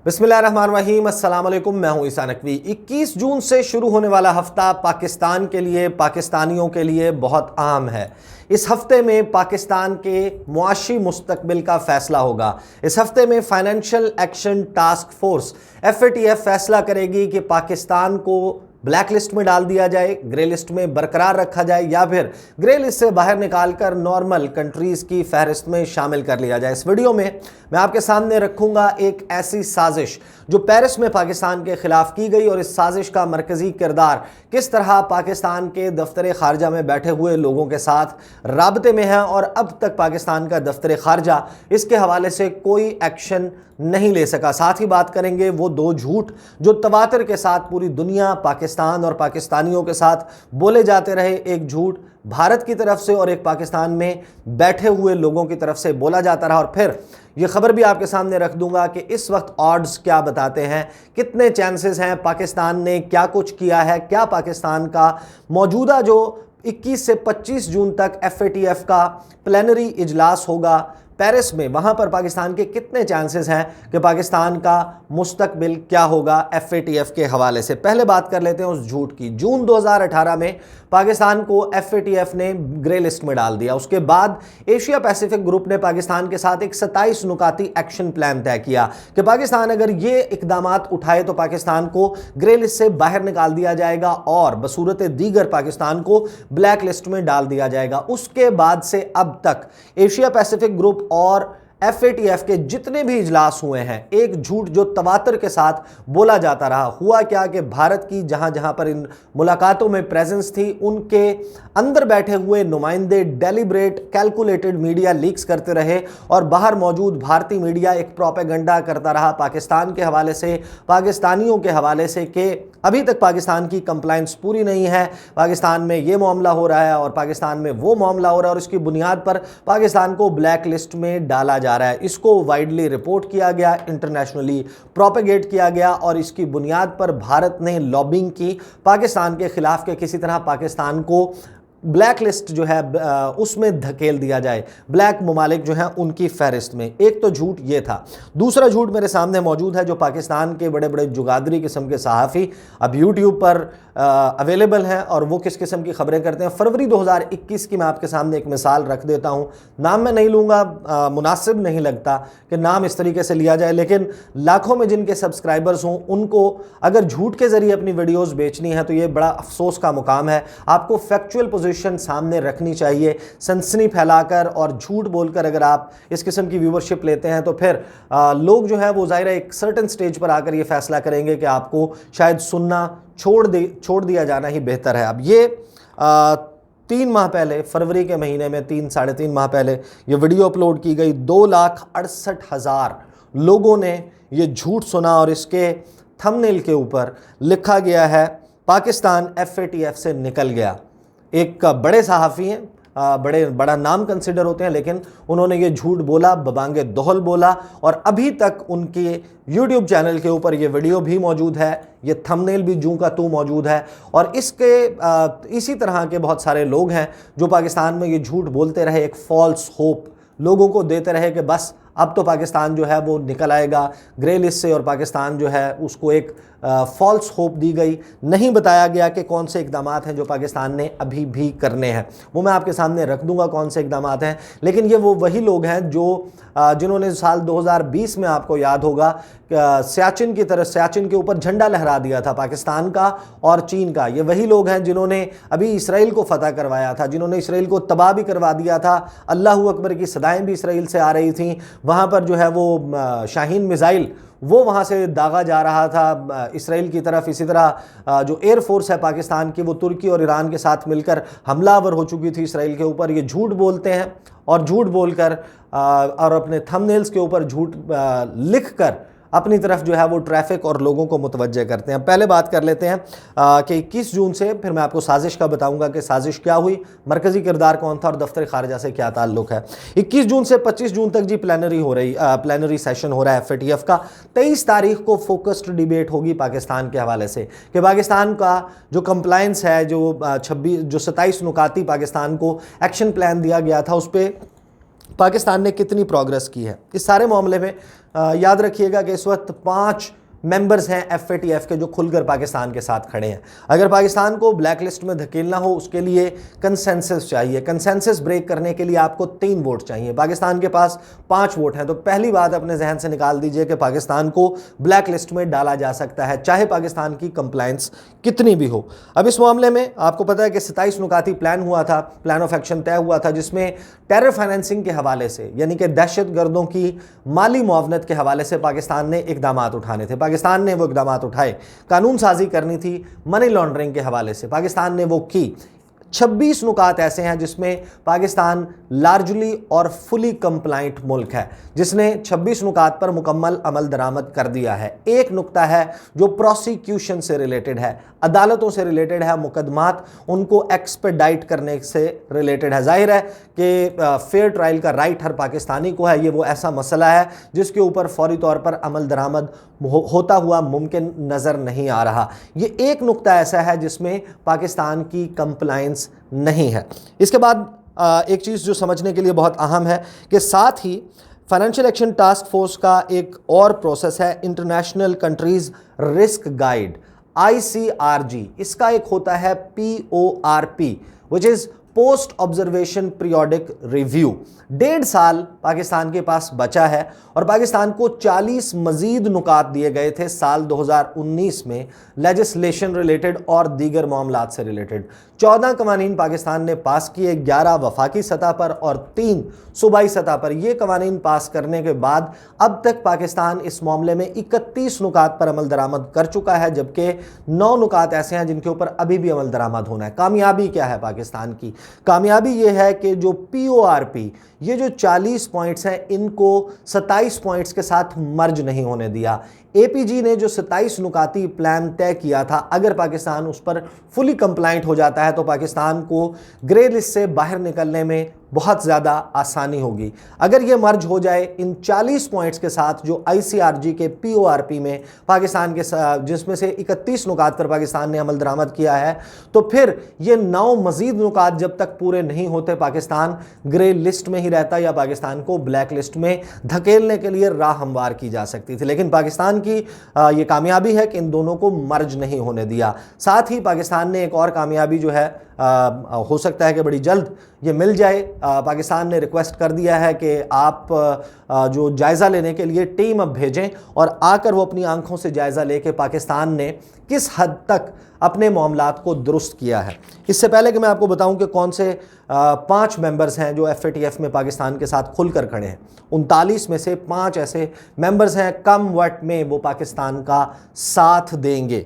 बिस्मिल्लाहिर्रहमानिर्रहीम, अस्सलाम वालेकुम। मैं हूं ईसा नकवी। 21 जून से शुरू होने वाला हफ्ता पाकिस्तान के लिए, पाकिस्तानियों के लिए बहुत अहम है। इस हफ्ते में पाकिस्तान के मुआशी मुस्तकबिल का फैसला होगा। इस हफ्ते में financial action task force FATF फैसला करेगी कि पाकिस्तान को ब्लैक लिस्ट में डाल दिया जाए, ग्रे लिस्ट में बरकरार रखा जाए, या फिर ग्रे लिस्ट से बाहर निकालकर नॉर्मल कंट्रीज की फहरिस्त में शामिल कर लिया जाए। इस वीडियो में मैं आपके सामने रखूंगा एक ऐसी साजिश जो पेरिस में पाकिस्तान के खिलाफ की गई, और इस साजिश का मरकजी किरदार किस तरह पाकिस्तान के दफ्तर खारजा में बैठे हुए लोगों के साथ राबते में है, और अब तक पाकिस्तान का दफ्तर खारजा इसके हवाले से कोई एक्शन नहीं ले सका। साथ ही बात करेंगे वो दो झूठ जो तवातर के साथ पूरी दुनिया, पाकिस्तान और पाकिस्तानियों के साथ बोले जाते रहे। एक झूठ भारत की तरफ से और एक पाकिस्तान में बैठे हुए लोगों की तरफ से बोला जाता रहा। और फिर ये खबर भी आपके सामने रख दूंगा कि इस वक्त ऑड्स क्या बताते हैं, कितने चांसेस हैं, पाकिस्तान ने क्या कुछ किया है, क्या पाकिस्तान का मौजूदा जो 21 से 25 जून तक FATF का प्लेनरी इजलास होगा पेरिस में, वहां पर पाकिस्तान के कितने चांसेस हैं कि पाकिस्तान का मुस्तकबिल क्या होगा FATF के हवाले से। पहले बात कर लेते हैं उस झूठ की। जून 2018 में पाकिस्तान को FATF ने ग्रे लिस्ट में डाल दिया। उसके बाद एशिया पैसिफिक ग्रुप ने पाकिस्तान के साथ एक 27 नुकाती एक्शन प्लान तय किया कि पाकिस्तान अगर ये इकदामात उठाए तो पाकिस्तान को ग्रे लिस्ट से बाहर निकाल दिया जाएगा और बसूरत दीगर पाकिस्तान को ब्लैक लिस्ट में डाल दिया जाएगा। उसके बाद से अब तक एशिया पैसिफिक ग्रुप और FATF के जितने भी इजलास हुए हैं, एक झूठ जो तवातर के साथ बोला जाता रहा। हुआ क्या कि भारत की जहां जहां पर इन मुलाकातों में प्रेजेंस थी, उनके अंदर बैठे हुए नुमाइंदे डेलिब्रेट कैलकुलेटेड मीडिया लीक्स करते रहे, और बाहर मौजूद भारतीय मीडिया एक प्रोपेगेंडा करता रहा पाकिस्तान के हवाले से, पाकिस्तानियों के हवाले से, कि अभी तक पाकिस्तान की कंप्लायंस पूरी नहीं है, पाकिस्तान में ये मामला हो रहा है और पाकिस्तान में वो मामला हो रहा है, और इसकी बुनियाद पर पाकिस्तान को ब्लैक लिस्ट में डाला जा रहा है। इसको वाइडली रिपोर्ट किया गया, इंटरनेशनली प्रोपेगेट किया गया, और इसकी बुनियाद पर भारत ने लॉबिंग की पाकिस्तान के खिलाफ के किसी तरह पाकिस्तान को ब्लैक लिस्ट जो है उसमें धकेल दिया जाए, ब्लैक ममालिक जो हैं उनकी फहरिस्त में। एक तो झूठ ये था। दूसरा झूठ मेरे सामने मौजूद है जो पाकिस्तान के बड़े बड़े जुगादरी किस्म के सहाफ़ी अब यूट्यूब पर अवेलेबल हैं, और वो किस किस्म की खबरें करते हैं। फरवरी 2021 की मैं आपके सामने एक मिसाल रख देता हूँ। नाम मैं नहीं लूँगा, मुनासिब नहीं लगता कि नाम इस तरीके से लिया जाए, लेकिन लाखों में जिनके सब्सक्राइबर्स हों उनको अगर झूठ के ज़रिए अपनी वीडियोज़ बेचनी है तो ये बड़ा अफसोस का मुकाम है। आपको फैक्चुअल पोजीशन सामने रखनी चाहिए। सनसनी फैलाकर और झूठ बोलकर अगर आप इस किस्म की व्यूवरशिप लेते हैं तो फिर लोग जो है वो ज़ाहिर है एक सर्टेन स्टेज पर आकर ये फैसला करेंगे कि आपको शायद सुनना छोड़ दिया जाना ही बेहतर है। अब ये 3 माह पहले, फरवरी के महीने में 3-3.5 माह पहले ये वीडियो अपलोड की गई। 2,68,000 लोगों ने ये झूठ सुना, और इसके थंबनेल के ऊपर लिखा गया है पाकिस्तान FATF से निकल गया। एक बड़े सहाफ़ी हैं, बड़ा नाम कंसिडर होते हैं, लेकिन उन्होंने ये झूठ बोला, बबांगे दोहल बोला, और अभी तक उनके YouTube चैनल के ऊपर ये वीडियो भी मौजूद है, ये थंबनेल भी जूं का तू मौजूद है। और इसी तरह के बहुत सारे लोग हैं जो पाकिस्तान में ये झूठ बोलते रहे, एक फॉल्स होप लोगों को देते रहे कि बस अब तो पाकिस्तान जो है वो निकल आएगा ग्रे लिस्ट से, और पाकिस्तान जो है उसको एक फॉल्स होप दी गई। नहीं बताया गया कि कौन से इकदामात हैं जो पाकिस्तान ने अभी भी करने हैं। वो मैं आपके सामने रख दूंगा कौन से इकदामात हैं, लेकिन ये वो वही लोग हैं जो जिन्होंने साल 2020 में, आपको याद होगा, सियाचिन के ऊपर झंडा लहरा दिया था पाकिस्तान का और चीन का। ये वही लोग हैं जिन्होंने अभी इसराइल को फतह करवाया था, जिन्होंने इसराइल को तबाह भी करवा दिया था। अल्लाहू अकबर की सदाएं भी इसराइल से आ रही थी। वहाँ पर जो है वो शाहीन मिसाइल वो वहाँ से दागा जा रहा था इसराइल की तरफ। इसी तरह जो एयरफोर्स है पाकिस्तान की वो तुर्की और ईरान के साथ मिलकर हमलावर हो चुकी थी इसराइल के ऊपर। ये झूठ बोलते हैं, और झूठ बोलकर और अपने थंबनेल्स के ऊपर झूठ लिखकर अपनी तरफ जो है वो ट्रैफिक और लोगों को मुतवज्जे करते हैं। पहले बात कर लेते हैं कि 21 जून से, फिर मैं आपको साजिश का बताऊंगा कि साजिश क्या हुई, मरकजी किरदार कौन था और दफ्तर खारजा से क्या ताल्लुक है। 21 जून से 25 जून तक जी प्लेनरी सेशन हो रहा है FATF का। 23 तारीख को फोकस्ड डिबेट होगी पाकिस्तान के हवाले से कि पाकिस्तान का जो कंप्लायंस है, जो 27 नुकाती पाकिस्तान को एक्शन प्लान दिया गया था, उस पर पाकिस्तान ने कितनी प्रोग्रेस की है इस सारे मामले में। याद रखिएगा कि इस वक्त 5 मेंबर्स हैं FATF के जो खुलकर पाकिस्तान के साथ खड़े हैं। अगर पाकिस्तान को ब्लैक लिस्ट में धकेलना हो उसके लिए कंसेंसस चाहिए। कंसेंसस ब्रेक करने के लिए आपको 3 वोट चाहिए, पाकिस्तान के पास 5 वोट हैं। तो पहली बात अपने जहन से निकाल दीजिए कि पाकिस्तान को ब्लैक लिस्ट में डाला जा सकता है, चाहे पाकिस्तान की कंप्लायंस कितनी भी हो। अब इस मामले में आपको पता है कि 27 नुकाती प्लान हुआ था, प्लान ऑफ एक्शन तय हुआ था, जिसमें टेरर फाइनेंसिंग के हवाले से यानी कि दहशत गर्दों की माली मुआवनत के हवाले से पाकिस्तान ने इकदाम उठाने थे। पाकिस्तान ने वो इकदाम उठाए। कानून साजी करनी थी मनी लॉन्ड्रिंग के हवाले से, पाकिस्तान ने वो की। 26 नुकात ऐसे हैं जिसमें पाकिस्तान लार्जली और फुली कंप्लाइंट मुल्क है, जिसने 26 नुकात पर मुकम्मल अमल दरामद कर दिया है। एक नुकता है जो प्रोसिक्यूशन से रिलेटेड है, अदालतों से रिलेटेड है, मुकदमात उनको एक्सपेडाइट करने से रिलेटेड है। जाहिर है कि फेयर ट्रायल का राइट हर पाकिस्तानी को है। ये वो ऐसा मसला है जिसके ऊपर फौरी तौर पर अमल दरामद होता हुआ मुमकिन नज़र नहीं आ रहा। ये एक नुकता ऐसा है जिसमें पाकिस्तान की कंप्लायंस नहीं है। इसके बाद एक चीज़ जो समझने के लिए बहुत अहम है कि साथ ही फाइनेंशियल एक्शन टास्क फोर्स का एक और प्रोसेस है, international countries risk guide ICRG। इसका एक होता है PORP which is post observation periodic review. 1.5 साल पाकिस्तान के पास बचा है और पाकिस्तान को 40 मजीद नुकात दिए गए थे साल 2019 में लेजिस्लेशन रिलेटेड और दीगर मामलात से रिलेटेड। 14 कवानीन पाकिस्तान ने पास किए, 11 वफाकी सतह पर और 3 सूबाई सतह पर। ये कवानीन पास करने के बाद अब तक पाकिस्तान इस मामले में 31 नुकात पर अमल दरामद कर चुका है, जबकि 9 नुकात ऐसे हैं जिनके ऊपर अभी भी अमल दरामद होना है। कामयाबी क्या है पाकिस्तान की? कामयाबी ये है कि जो PORP, ये जो 40 पॉइंट्स हैं, इनको 27 पॉइंट्स के साथ मर्ज नहीं होने दिया। APG ने जो 27 नुकाती प्लान तय किया था, अगर पाकिस्तान उस पर फुली कंप्लाइंट हो जाता है तो पाकिस्तान को ग्रे लिस्ट से बाहर निकलने में बहुत ज़्यादा आसानी होगी। अगर ये मर्ज हो जाए इन 40 पॉइंट्स के साथ जो ICRG के PORP में पाकिस्तान के जिसमें से 31 नुकात पर पाकिस्तान ने अमल दरामद किया है, तो फिर ये 9 मजीद नुकात जब तक पूरे नहीं होते पाकिस्तान ग्रे लिस्ट में ही रहता या पाकिस्तान को ब्लैक लिस्ट में धकेलने के लिए राह हमवार की जा सकती थी। लेकिन पाकिस्तान की ये कामयाबी है कि इन दोनों को मर्ज नहीं होने दिया। साथ ही पाकिस्तान ने एक और कामयाबी जो है हो सकता है कि बड़ी जल्द ये मिल जाए। पाकिस्तान ने रिक्वेस्ट कर दिया है कि आप जो जायज़ा लेने के लिए टीम अब भेजें और आकर वो अपनी आंखों से जायज़ा लेके पाकिस्तान ने किस हद तक अपने मामलात को दुरुस्त किया है। इससे पहले कि मैं आपको बताऊं कि कौन से 5 मेंबर्स हैं जो FATF में पाकिस्तान के साथ खुलकर खड़े हैं, 39 में से 5 ऐसे मेंबर्स हैं कम वक्त में वो पाकिस्तान का साथ देंगे।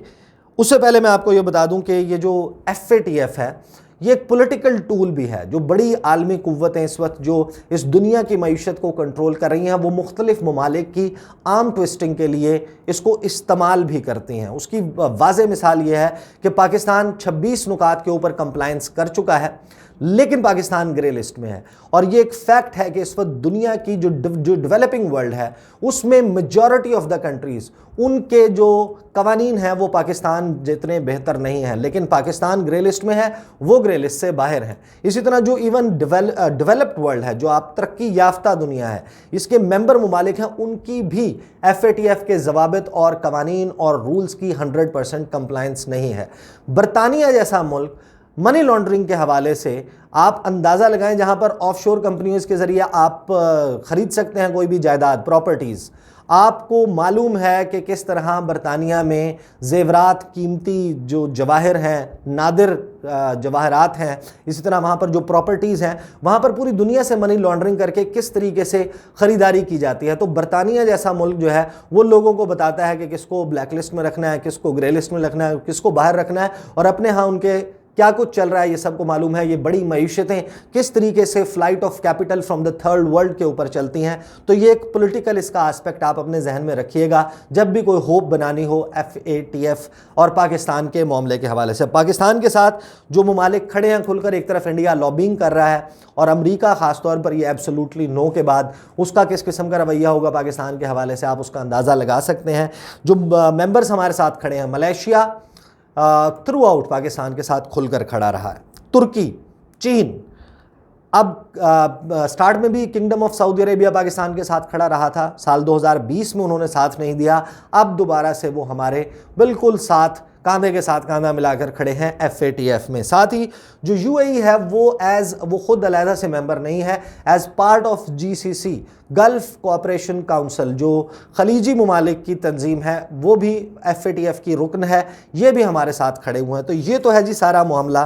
उससे पहले मैं आपको ये बता दूं कि ये जो FATF है ये एक पॉलिटिकल टूल भी है। जो बड़ी आलमी कुव्वतें इस वक्त जो इस दुनिया की मईशत को कंट्रोल कर रही हैं, वो मुख्तलिफ ममालिक की आर्म ट्विस्टिंग के लिए इसको इस्तेमाल भी करती हैं। उसकी वाज़ेह मिसाल ये है कि पाकिस्तान 26 नुकात के ऊपर कंप्लायंस कर चुका है, लेकिन पाकिस्तान ग्रे लिस्ट में है। और ये एक फैक्ट है कि इस वक्त दुनिया की जो डेवलपिंग वर्ल्ड है उसमें मेजॉरिटी ऑफ द कंट्रीज़ उनके जो कवानीन हैं वो पाकिस्तान जितने बेहतर नहीं हैं, लेकिन पाकिस्तान ग्रे लिस्ट में है, वो ग्रे लिस्ट से बाहर हैं। इसी तरह जो इवन डेवलप्ड वर्ल्ड है, जो आप तरक्की याफ्ता दुनिया है, इसके मेंबर ममालिक हैं, उनकी भी FATF के ज़वाबित और कवानीन और रूल्स की 100% कंप्लायंस नहीं है। बरतानिया जैसा मुल्क मनी लॉन्ड्रिंग के हवाले से आप अंदाज़ा लगाएं, जहां पर ऑफशोर कंपनियों के ज़रिए आप ख़रीद सकते हैं कोई भी जायदाद, प्रॉपर्टीज़। आपको मालूम है कि किस तरह बरतानिया में ज़ेवरात, कीमती जो जवाहर हैं, नादिर जवाहरात हैं, इसी तरह वहाँ पर जो प्रॉपर्टीज़ हैं, वहाँ पर पूरी दुनिया से मनी लॉन्ड्रिंग करके किस तरीके से ख़रीदारी की जाती है। तो बरतानिया जैसा मुल्क जो है वो लोगों को बताता है कि किसको ब्लैक लिस्ट में रखना है, किसको ग्रे लिस्ट में रखना है, किसको बाहर रखना है, और अपने यहाँ उनके क्या कुछ चल रहा है ये सबको मालूम है। ये बड़ी मईशतें किस तरीके से flight of capital from the third world के ऊपर चलती हैं। तो ये एक पॉलिटिकल इसका एस्पेक्ट आप अपने जहन में रखिएगा जब भी कोई होप बनानी हो FATF और पाकिस्तान के मामले के हवाले से। पाकिस्तान के साथ जो ममालिक खड़े हैं खुलकर, एक तरफ इंडिया लॉबिंग कर रहा है और अमरीका ख़ासतौर पर ये एब्सोल्युटली नो के बाद उसका किस किस्म का रवैया होगा पाकिस्तान के हवाले से, आप उसका अंदाज़ा लगा सकते हैं। जो मेंबर्स हमारे साथ खड़े हैं, मलेशिया थ्रू आउट पाकिस्तान के साथ खुलकर खड़ा रहा है, तुर्की, चीन, अब स्टार्ट में भी kingdom of Saudi Arabia Pakistan के साथ खड़ा रहा था, साल 2020 में उन्होंने साथ नहीं दिया, अब दोबारा से वो हमारे बिल्कुल साथ कांधे के साथ कांधा मिलाकर खड़े हैं FATF में। साथ ही जो UAE है वो खुद अलहदा से मेंबर नहीं है, as part of GCC Gulf Cooperation Council जो खलीजी ममालिक की तंजीम है वो भी FATF की रुकन है, ये भी हमारे साथ खड़े हुए हैं। तो ये तो है जी सारा मामला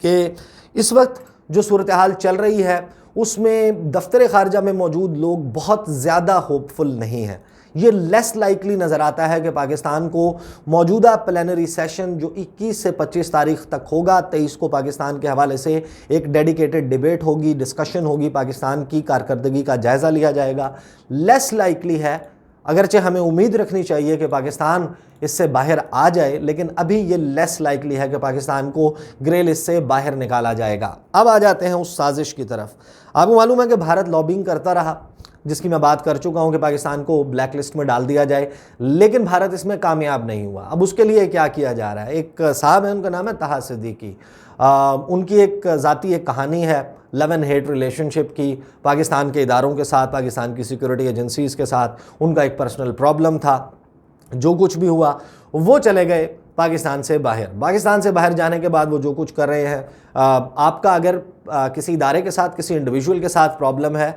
कि इस वक्त जो सूरत हाल चल रही है उसमें दफ्तर खारजा में मौजूद लोग बहुत ज़्यादा होपफुल नहीं हैं। ये लेस लाइकली नज़र आता है कि पाकिस्तान को मौजूदा प्लेनरी सेशन जो 21 से 25 तारीख तक होगा, 23 को पाकिस्तान के हवाले से एक डेडिकेटेड डिबेट होगी, डिस्कशन होगी, पाकिस्तान की कारकर्दगी का जायज़ा लिया जाएगा। लेस लाइकली है, अगरचे हमें उम्मीद रखनी चाहिए कि पाकिस्तान इससे बाहर आ जाए, लेकिन अभी ये लेस लाइकली है कि पाकिस्तान को ग्रे लिस्ट से बाहर निकाला जाएगा। अब आ जाते हैं उस साजिश की तरफ। आपको मालूम है कि भारत लॉबिंग करता रहा, जिसकी मैं बात कर चुका हूं कि पाकिस्तान को ब्लैक लिस्ट में डाल दिया जाए, लेकिन भारत इसमें कामयाब नहीं हुआ। अब उसके लिए क्या किया जा रहा है, एक साहब है, उनका नाम है तहा सिद्दीकी, उनकी एक ज़ाती एक कहानी है लव एंड हेट रिलेशनशिप की पाकिस्तान के इदारों के साथ, पाकिस्तान की सिक्योरिटी एजेंसीज़ के साथ। उनका एक पर्सनल प्रॉब्लम था, जो कुछ भी हुआ वो चले गए पाकिस्तान से बाहर। पाकिस्तान से बाहर जाने के बाद वो जो कुछ कर रहे हैं, आपका अगर किसी इदारे के साथ, किसी इंडिविजुअल के साथ प्रॉब्लम है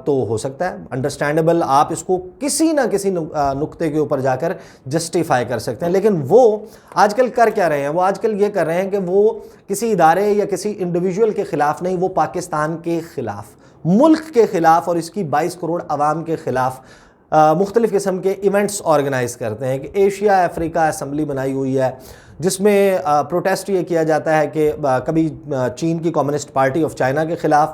तो हो सकता है अंडरस्टैंडेबल, आप इसको किसी ना किसी नुक्ते के ऊपर जाकर जस्टिफाई कर सकते हैं। लेकिन वो आजकल कर क्या रहे हैं, वो आजकल ये कर रहे हैं कि वो किसी इदारे या किसी इंडिविजुअल के ख़िलाफ़ नहीं, वो पाकिस्तान के ख़िलाफ़, मुल्क के ख़िलाफ़ और इसकी 22 करोड़ आवाम के ख़िलाफ़ मुख्तलिफ़ किस्म के इवेंट्स ऑर्गेनाइज़ करते हैं। कि एशिया अफ्रीका असम्बली बनाई हुई है जिसमें प्रोटेस्ट ये किया जाता है कि कभी चीन की कम्युनिस्ट पार्टी ऑफ चाइना के ख़िलाफ़,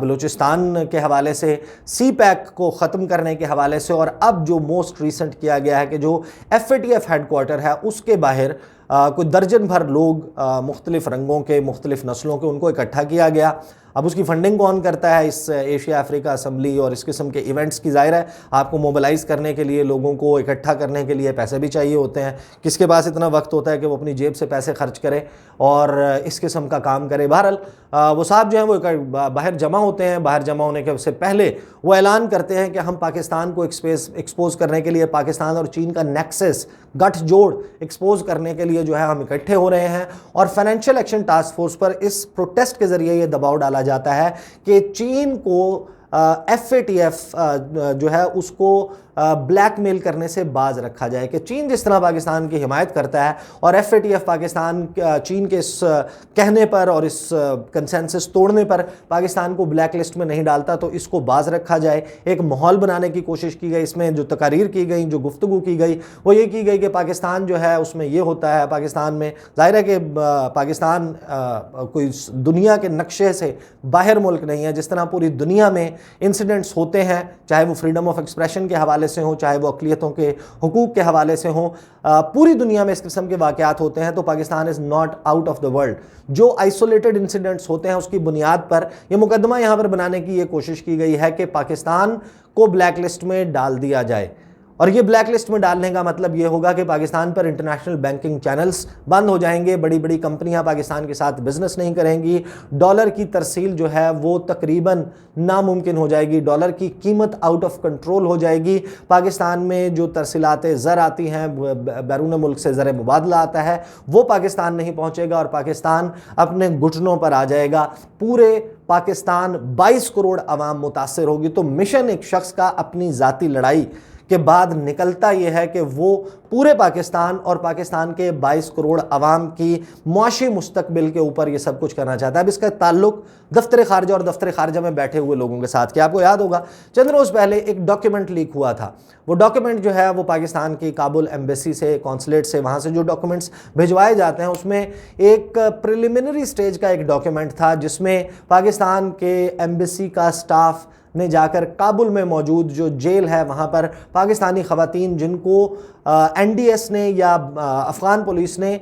बलूचिस्तान के हवाले से, CPEC को ख़त्म करने के हवाले से, और अब जो मोस्ट रिसेंट किया गया है कि जो FATF हेडक्वार्टर है उसके बाहर कोई दर्जन भर लोग मुख्तलिफ़ रंगों के, मुख्तलिफ़ नस्लों के, उनको इकट्ठा किया गया। अब उसकी फ़ंडिंग कौन करता है, इस एशिया अफ्रीका असम्बली और इस किस्म के इवेंट्स की? ज़ाहिर है आपको मोबिलाइज़ करने के लिए, लोगों को इकट्ठा करने के लिए पैसे भी चाहिए होते हैं। किसके पास इतना वक्त होता है कि वो अपनी जेब से पैसे खर्च करे और इस किस्म का काम करे? बहरहाल वो साहब जो हैं वो बाहर जमा होते हैं। बाहर जमा होने के से पहले वो ऐलान करते हैं कि हम पाकिस्तान को एक्सपोज करने के लिए, पाकिस्तान और चीन का नेक्सस, गठजोड़ एक्सपोज करने के लिए जो है हम इकट्ठे हो रहे हैं। और फाइनेंशियल एक्शन टास्क फोर्स पर इस प्रोटेस्ट के ज़रिए ये दबाव डाला जाता है कि चीन को FATF जो है उसको ब्लैकमेल करने से बाज रखा जाए। कि चीन जिस तरह पाकिस्तान की हिमायत करता है और FATF पाकिस्तान चीन के इस कहने पर और इस कंसेंसस तोड़ने पर पाकिस्तान को ब्लैक लिस्ट में नहीं डालता, तो इसको बाज रखा जाए। एक माहौल बनाने की कोशिश की गई। इसमें जो तकारीर की गई, जो गुफ्तगू की गई, वो ये की गई कि पाकिस्तान जो है उसमें ये होता है, पाकिस्तान में ज़ाहिर है कि पाकिस्तान कोई दुनिया के नक्शे से बाहर मुल्क नहीं है। जिस तरह पूरी दुनिया में इंसिडेंट्स होते हैं, चाहे वो फ्रीडम ऑफ एक्सप्रेशन के हवाले से हो, चाहे वो अक़लियतों के हुकूक के हवाले से हो, पूरी दुनिया में इस किस्म के वाक़यात होते हैं। तो Pakistan is not out of the world. जो आइसोलेटेड इंसिडेंट्स होते हैं उसकी बुनियाद पर यह मुकदमा यहाँ पर बनाने की ये कोशिश की गई है कि पाकिस्तान को ब्लैक लिस्ट में डाल दिया जाए। और ये ब्लैक लिस्ट में डालने का मतलब ये होगा कि पाकिस्तान पर इंटरनेशनल बैंकिंग चैनल्स बंद हो जाएंगे, बड़ी बड़ी कंपनियां पाकिस्तान के साथ बिजनेस नहीं करेंगी, डॉलर की तरसील जो है वो तकरीबन नामुमकिन हो जाएगी, डॉलर की कीमत आउट ऑफ कंट्रोल हो जाएगी। पाकिस्तान में जो तरसीलात ज़र आती हैं, बैरून मुल्क से ज़र मुबादला आता है, वो पाकिस्तान नहीं पहुँचेगा और पाकिस्तान अपने घुटनों पर आ जाएगा। पूरे पाकिस्तान 22 करोड़ आवाम मुतासर होगी। तो मिशन एक शख्स का अपनी ज़ाती लड़ाई के बाद निकलता यह है कि वो पूरे पाकिस्तान और पाकिस्तान के 22 करोड़ आवाम की मुआशी मुस्तकबिल के ऊपर ये सब कुछ करना चाहता है। अब इसका ताल्लुक दफ्तर खारजा और दफ्तर खारजा में बैठे हुए लोगों के साथ। क्या आपको याद होगा चंद रोज़ पहले एक डॉक्यूमेंट लीक हुआ था। वो डॉक्यूमेंट जो है वो पाकिस्तान की काबुल एम्बेसी से, कॉन्सुलेट से, वहाँ से जो डॉक्यूमेंट्स भिजवाए जाते हैं उसमें एक प्रिलिमिनरी स्टेज का एक डॉक्यूमेंट था जिसमें पाकिस्तान के एम्बेसी का स्टाफ ने जाकर काबुल में मौजूद जो जेल है वहाँ पर पाकिस्तानी ख़वातीन जिनको NDS ने या अफ़गान पुलिस ने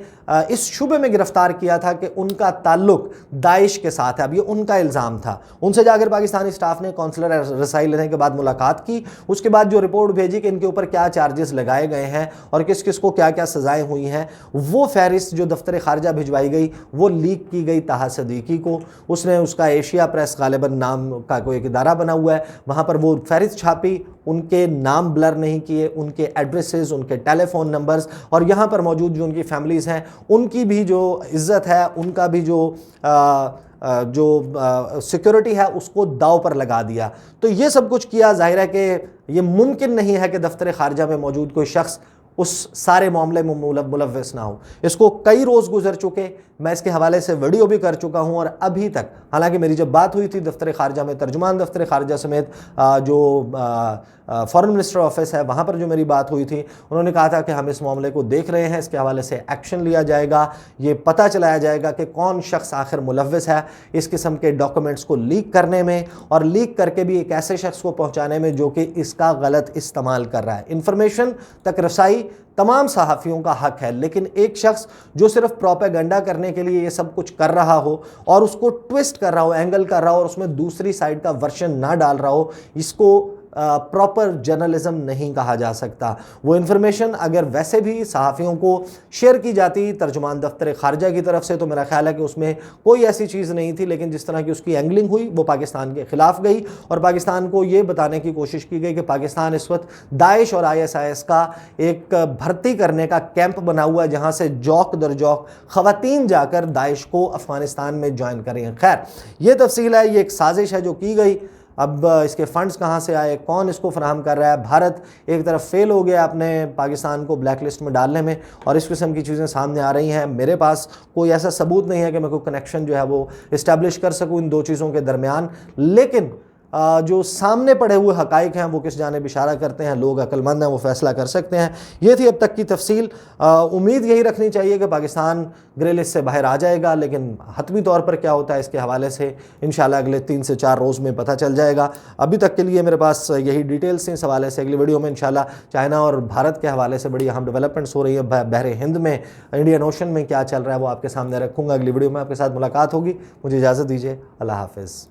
इस शुबे में गिरफ़्तार किया था कि उनका ताल्लुक दाइश के साथ है, अब ये उनका इल्ज़ाम था, उनसे जाकर पाकिस्तानी स्टाफ ने कौंसलर रसाई लेने के बाद मुलाकात की। उसके बाद जो रिपोर्ट भेजी कि इनके ऊपर क्या चार्जेस लगाए गए हैं और किस किस को क्या क्या सज़ाएँ हुई हैं, वो फहरिस्त जो दफ्तर खारजा भिजवाई गई वो लीक की गई ताहा सदीकी को। उसने उसका एशिया प्रेस गालिबन नाम का कोई एक इदारा बना हुआ है, वहाँ पर वो फहरिस्त छापी, उनके नाम ब्लर नहीं किए, उनके एड्रेसेस, उनके टेलीफोन नंबर्स और यहाँ पर मौजूद जो उनकी फैमिलीज़ हैं उनकी भी जो इज़्ज़त है, उनका भी जो सिक्योरिटी है उसको दाव पर लगा दिया। तो ये सब कुछ किया। ज़ाहिर है कि ये मुमकिन नहीं है कि दफ्तर खारजा में मौजूद कोई शख्स उस सारे मामले में मुलव्वस ना हो। इसको कई रोज़ गुजर चुके, मैं इसके हवाले से वीडियो भी कर चुका हूं और अभी तक, हालांकि मेरी जब बात हुई थी दफ्तर खारजा में, तर्जुमान दफ्तर खारजा समेत जो फॉरेन मिनिस्टर ऑफिस है वहाँ पर जो मेरी बात हुई थी, उन्होंने कहा था कि हम इस मामले को देख रहे हैं, इसके हवाले से एक्शन लिया जाएगा, ये पता चलाया जाएगा कि कौन शख्स आखिर मुलव्वस है इस किस्म के डॉक्यूमेंट्स को लीक करने में और लीक करके भी एक ऐसे शख्स को पहुँचाने में जो कि इसका गलत इस्तेमाल कर रहा है। इंफॉर्मेशन तक रसाई तमाम सहाफ़ियों का हक है, लेकिन एक शख्स जो सिर्फ प्रोपेगेंडा करने के लिए ये सब कुछ कर रहा हो और उसको ट्विस्ट कर रहा हो, एंगल कर रहा हो और उसमें दूसरी साइड का वर्शन ना डाल रहा हो, इसको प्रॉपर जर्नलिज्म नहीं कहा जा सकता। वो इन्फॉर्मेशन अगर वैसे भी सहाफ़ियों को शेयर की जाती तर्जुमान दफ्तर खारजा की तरफ से, तो मेरा ख्याल है कि उसमें कोई ऐसी चीज़ नहीं थी, लेकिन जिस तरह की उसकी एंगलिंग हुई वो पाकिस्तान के ख़िलाफ़ गई और पाकिस्तान को ये बताने की कोशिश की गई कि पाकिस्तान इस वक्त दाइश और ISIS का एक भर्ती करने का कैंप बना हुआ है जहाँ से जौक दर जौक ख़वातीन जाकर दाइश को अफ़गानिस्तान में ज्वाइन करें। खैर, ये तफसील है, ये एक साजिश है जो की गई। अब इसके फ़ंड्स कहाँ से आए, कौन इसको फराहम कर रहा है? भारत एक तरफ फेल हो गया अपने पाकिस्तान को ब्लैक लिस्ट में डालने में और इस किस्म की चीज़ें सामने आ रही हैं। मेरे पास कोई ऐसा सबूत नहीं है कि मैं कोई कनेक्शन जो है वो इस्टेब्लिश कर सकूँ इन दो चीज़ों के दरमियान, लेकिन जो सामने पड़े हुए हकाइक हैं वो किस जानिब इशारा करते हैं, लोग अक्लमंद हैं वो फैसला कर सकते हैं। ये थी अब तक की तफसील। उम्मीद यही रखनी चाहिए कि पाकिस्तान ग्रे लिस्ट से बाहर आ जाएगा, लेकिन हतमी तौर पर क्या होता है इसके हवाले से इंशाल्लाह अगले 3 से 4 रोज़ में पता चल जाएगा। अभी तक के लिए मेरे पास यही डिटेल्स हैं इस हवाले से। अगली वीडियो में इंशाल्लाह चाइना और भारत के हवाले से बड़ी अहम डेवलपमेंट्स हो रही है, बहरे हिंद में, इंडियन ओशन में क्या चल रहा है वो आपके सामने रखूँगा। अगली वीडियो में आपके साथ मुलाकात होगी। मुझे इजाज़त दीजिए। अल्लाह हाफ़िज़।